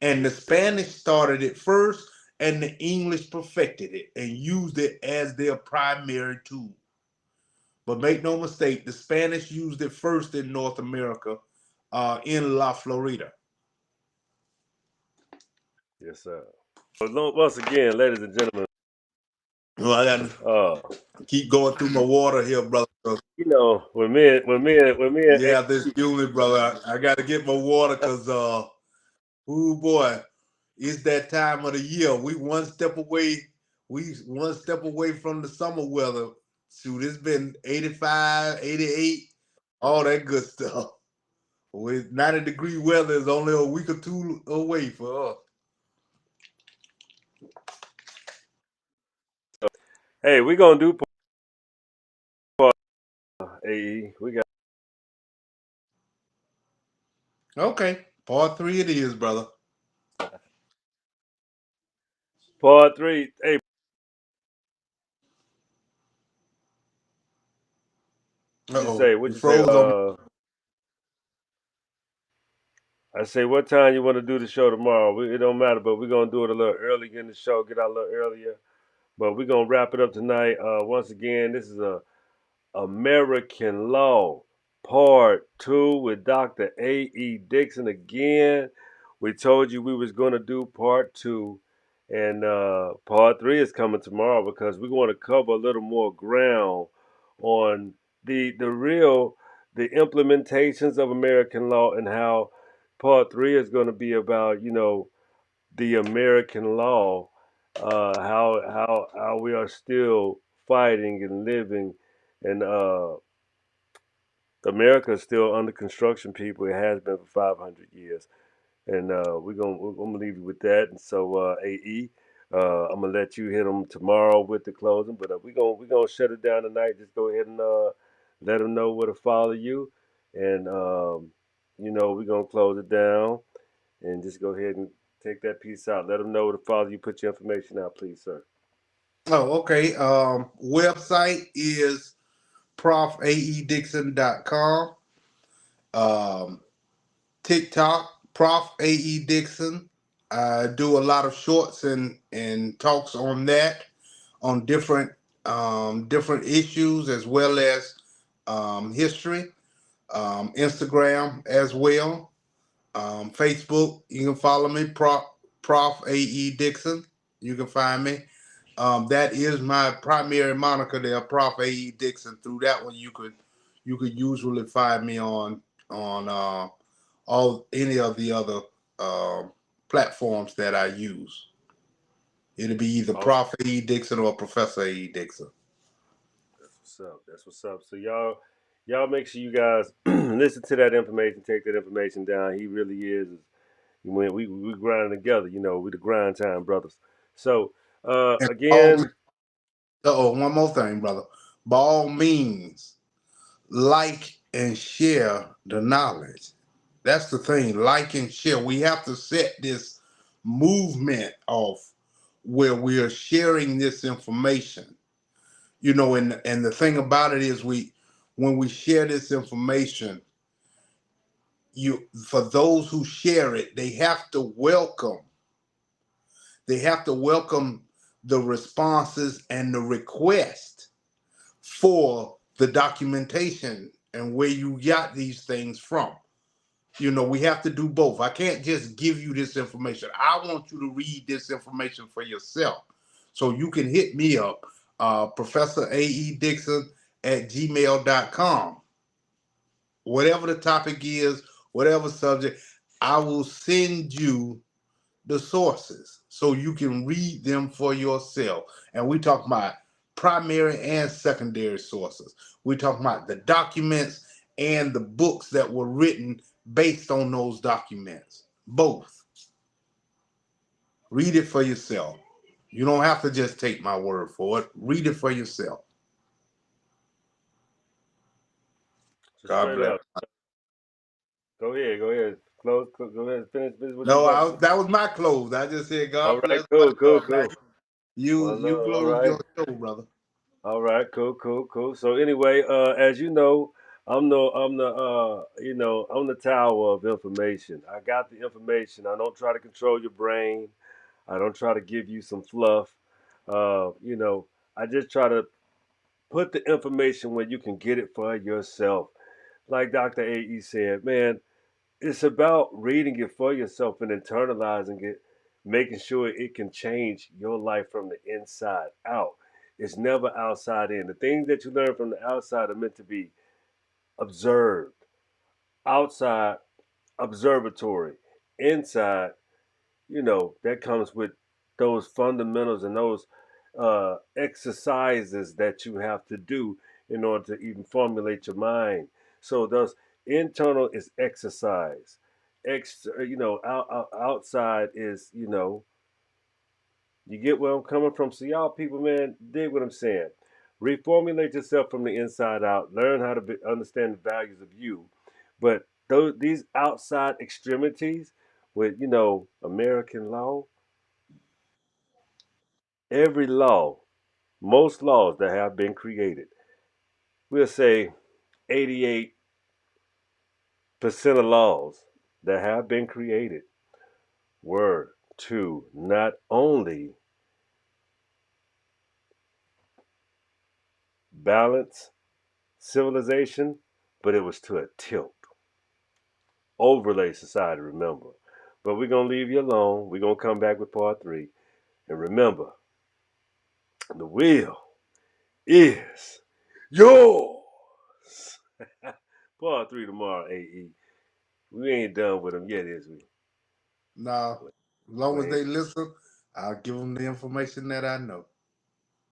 S2: And the Spanish started it first, and the English perfected it and used it as their primary tool. But make no mistake, the Spanish used it first in North America, in La Florida.
S1: Yes, sir. Once again, ladies and gentlemen,
S2: Well, I got
S1: uh,
S2: to keep going through my water here, brother.
S1: when me and
S2: Yeah, this humid, brother. I got to get my water because, oh boy, it's that time of the year. We one step away. We one step away from the summer weather. Shoot, it's been 85, 88, all that good stuff. With 90-degree weather is only a week or two away for us.
S1: hey, we gonna do part AE. We got
S2: Okay, part three it is, brother.
S1: part three. Hey, what you
S2: Uh-oh,
S1: say?
S2: you
S1: What you say?
S2: froze on me.
S1: I say, what time you want to do the show tomorrow? It don't matter, but we're gonna do it a little early in the show. Get out a little earlier, but we're gonna wrap it up tonight. Once again, this is a American Law, Part 2 with Dr. A.E. Dixon again. We told you we was going to do Part 2, and Part 3 is coming tomorrow because we want to cover a little more ground on the real, the implementations of American law and how Part 3 is going to be about, the American law, how we are still fighting and living, and America is still under construction. People, it has been for 500 years, and we're gonna leave you with that. And so, AE, I'm gonna let you hit them tomorrow with the closing, but we gonna shut it down tonight. Just go ahead and let them know where to follow you, and we're gonna close it down and just go ahead and take that piece out. Let them know where to follow you. Put your information out, please, sir.
S2: Oh, okay. Website is profaedixon.com. Um, TikTok, Prof. A.E. Dixon. I do a lot of shorts and talks on that, on different issues as well as history. Instagram as well. Facebook, you can follow me, Prof. A.E. Dixon. You can find me. That is my primary moniker there, Prof. A.E. Dixon. Through that one, you could you could usually find me on all any of the other uh, platforms that I use. It'll be either
S1: Oh,
S2: Prophet E. Dixon or Professor E. Dixon.
S1: that's what's up. That's what's up. So y'all make sure you guys listen to that information, take that information down. He really is. When we grind together, we the grind time brothers. So
S2: And all,
S1: again,
S2: one more thing, brother. By all means, like and share the knowledge. That's the thing. Like and share. We have to set this movement off where we are sharing this information. And the thing about it is when we share this information, for those who share it, they have to welcome the responses and the request for the documentation and where you got these things from. We have to do both. I can't just give you this information. I want you to read this information for yourself. So you can hit me up, Professor A.E. Dixon at gmail.com. Whatever the topic is, whatever subject, I will send you the sources so you can read them for yourself. And we talk about primary and secondary sources. We talk about the documents and the books that were written based on those documents. Both. Read it for yourself. You don't have to just take my word for it. Read it for yourself.
S1: so
S2: God
S1: straight
S2: bless.
S1: up. Go ahead. Go ahead. Finish what you was
S2: No,
S1: about to say.
S2: that was my close. I just said
S1: All
S2: God
S1: right,
S2: bless my love. Now
S1: cool.
S2: you
S1: Well,
S2: you
S1: all
S2: close
S1: right.
S2: your show, brother.
S1: All right, cool. So anyway, as you know, I'm the tower of information. I got the information. I don't try to control your brain. I don't try to give you some fluff. I just try to put the information where you can get it for yourself. Like Dr. AE said, man, it's about reading it for yourself and internalizing it, making sure it can change your life from the inside out. It's never outside in. The things that you learn from the outside are meant to be observed. Outside, observatory. Inside, that comes with those fundamentals and those exercises that you have to do in order to even formulate your mind. So those internal is exercise. Outside is, you get where I'm coming from. So y'all people, man, dig what I'm saying. Reformulate yourself from the inside out. Learn how to understand the values of you. But these outside extremities with, American law, every law, most laws that have been created, we'll say 88% of laws that have been created were to not only balance civilization, but it was to a tilt. Overlay society, remember. But we're going to leave you alone. We're going to come back with part three. And remember, the wheel is yours. Part three tomorrow, AE. We ain't done with them yet, is we?
S2: Now, as long as
S1: We
S2: they listen, I'll give them the information that I know.